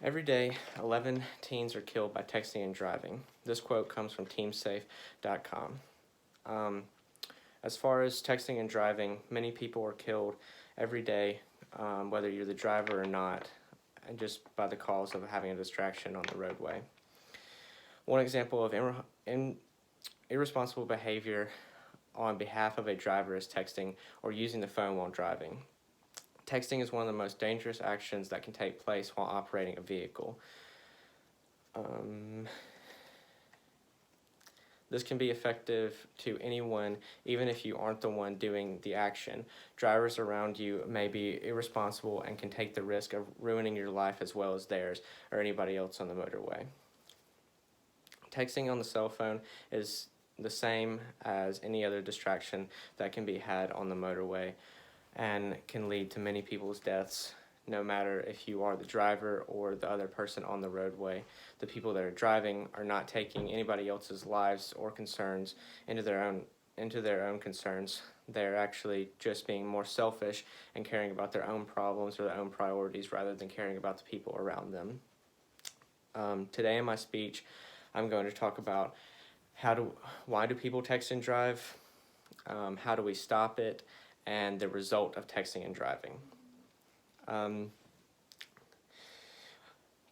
Every day, 11 teens are killed by texting and driving. This quote comes from teamsafe.com. As far as texting and driving, many people are killed every day, whether you're the driver or not, and just by the cause of having a distraction on the roadway. One example of irresponsible behavior on behalf of a driver is texting or using the phone while driving. Texting is one of the most dangerous actions that can take place while operating a vehicle. This can be effective to anyone, even if you aren't the one doing the action. Drivers around you may be irresponsible and can take the risk of ruining your life as well as theirs or anybody else on the motorway. Texting on the cell phone is the same as any other distraction that can be had on the motorway and can lead to many people's deaths, no matter if you are the driver or the other person on the roadway. The people that are driving are not taking anybody else's lives or concerns into their own concerns. They're actually just being more selfish and caring about their own problems or their own priorities rather than caring about the people around them. Today in my speech, I'm going to talk about why do people text and drive, how do we stop it, and the result of texting and driving.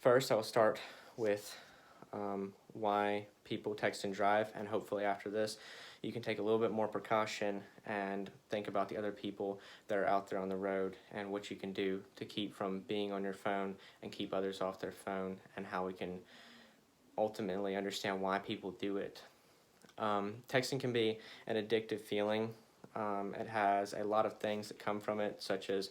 First, I'll start with why people text and drive, and hopefully after this, you can take a little bit more precaution and think about the other people that are out there on the road and what you can do to keep from being on your phone and keep others off their phone, and how we can ultimately understand why people do it. Texting can be an addictive feeling. It has a lot of things that come from it, such as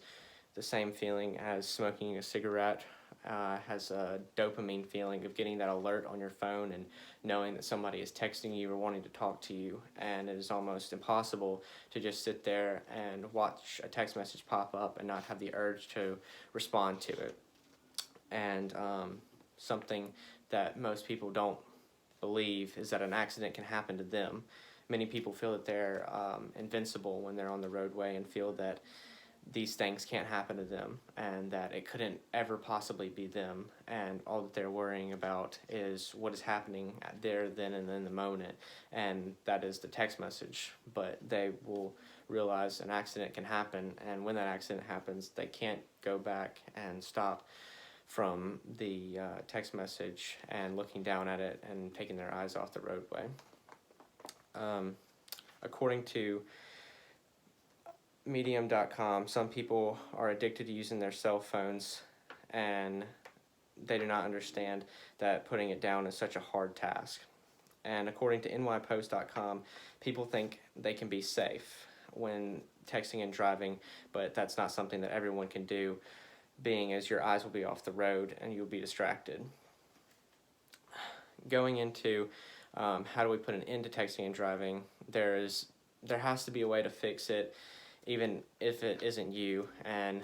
the same feeling as smoking a cigarette, has a dopamine feeling of getting that alert on your phone and knowing that somebody is texting you or wanting to talk to you, and it is almost impossible to just sit there and watch a text message pop up and not have the urge to respond to it. And something that most people don't believe is that an accident can happen to them. Many people feel that they're invincible when they're on the roadway and feel that these things can't happen to them and that it couldn't ever possibly be them, and all that they're worrying about is what is happening there, then, and in the moment, and that is the text message. But they will realize an accident can happen, and when that accident happens, they can't go back and stop from the text message and looking down at it and taking their eyes off the roadway. According to Medium.com, some people are addicted to using their cell phones, and they do not understand that putting it down is such a hard task. And according to nypost.com, people think they can be safe when texting and driving, but that's not something that everyone can do, being as your eyes will be off the road and you'll be distracted. Going into how do we put an end to texting and driving, there has to be a way to fix it, even if it isn't you, and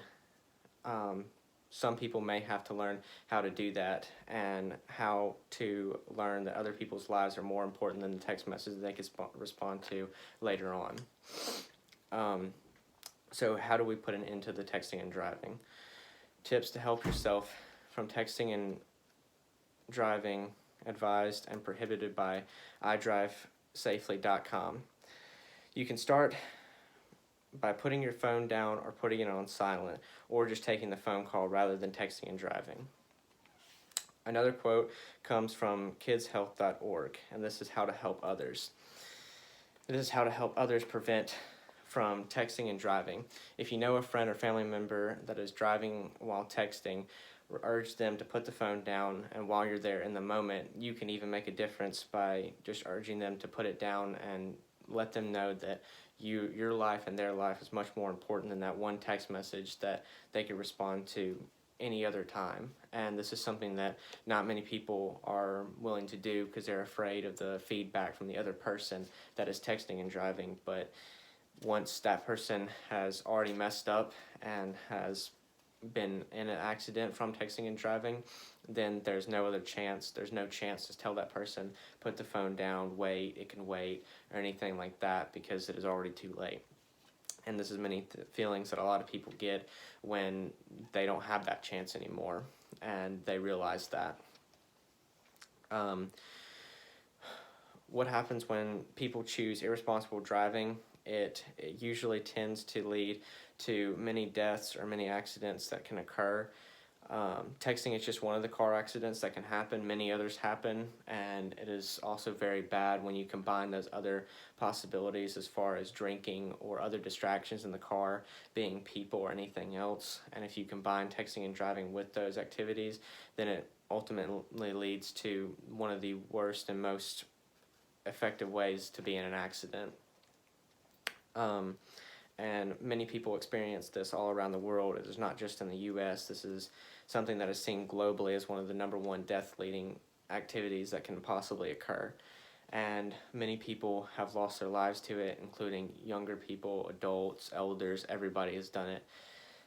some people may have to learn how to do that and how to learn that other people's lives are more important than the text message that they can respond to later on. So how do we put an end to the texting and driving? Tips to help yourself from texting and driving, advised and prohibited by idrivesafely.com. You can start by putting your phone down or putting it on silent, or just taking the phone call rather than texting and driving. Another quote comes from kidshealth.org, and this is how to help others. This is how to help others prevent from texting and driving. If you know a friend or family member that is driving while texting, urge them to put the phone down, and while you're there in the moment, you can even make a difference by just urging them to put it down and let them know that your life and their life is much more important than that one text message that they could respond to any other time. And this is something that not many people are willing to do because they're afraid of the feedback from the other person that is texting and driving. But once that person has already messed up and has been in an accident from texting and driving, then there's no other chance. There's no chance to tell that person, put the phone down, wait, it can wait, or anything like that, because it is already too late. And this is many feelings that a lot of people get when they don't have that chance anymore. and they realize that. What happens when people choose irresponsible driving? It usually tends to lead to many deaths or many accidents that can occur. Texting is just one of the car accidents that can happen. Many others happen, and it is also very bad when you combine those other possibilities as far as drinking or other distractions in the car, being people or anything else. And if you combine texting and driving with those activities, then it ultimately leads to one of the worst and most effective ways to be in an accident. And many people experience this all around the world. It is not just in the U.S. This is something that is seen globally as one of the #1 death-leading activities that can possibly occur. And many people have lost their lives to it, including younger people, adults, elders. Everybody has done it.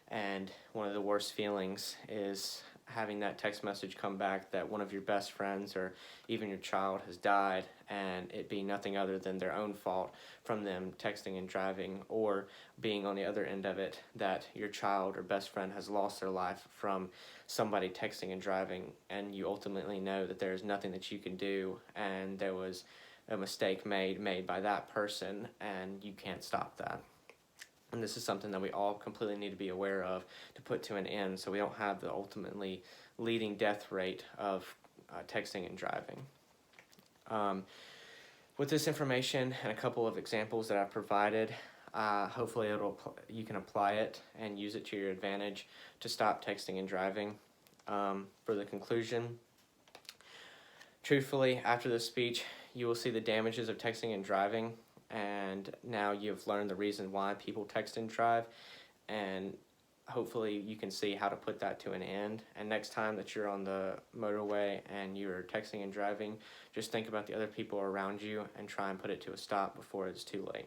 And one of the worst feelings is having that text message come back that one of your best friends or even your child has died, and it be nothing other than their own fault from them texting and driving, or being on the other end of it that your child or best friend has lost their life from somebody texting and driving, and you ultimately know that there is nothing that you can do, and there was a mistake made by that person, and you can't stop that. And this is something that we all completely need to be aware of to put to an end, so we don't have the ultimately leading death rate of texting and driving. With this information and a couple of examples that I've provided, hopefully you can apply it and use it to your advantage to stop texting and driving. For the conclusion, truthfully, after this speech, you will see the damages of texting and driving, and now you've learned the reason why people text and drive, and hopefully you can see how to put that to an end. And next time that you're on the motorway and you're texting and driving, just think about the other people around you and try and put it to a stop before it's too late.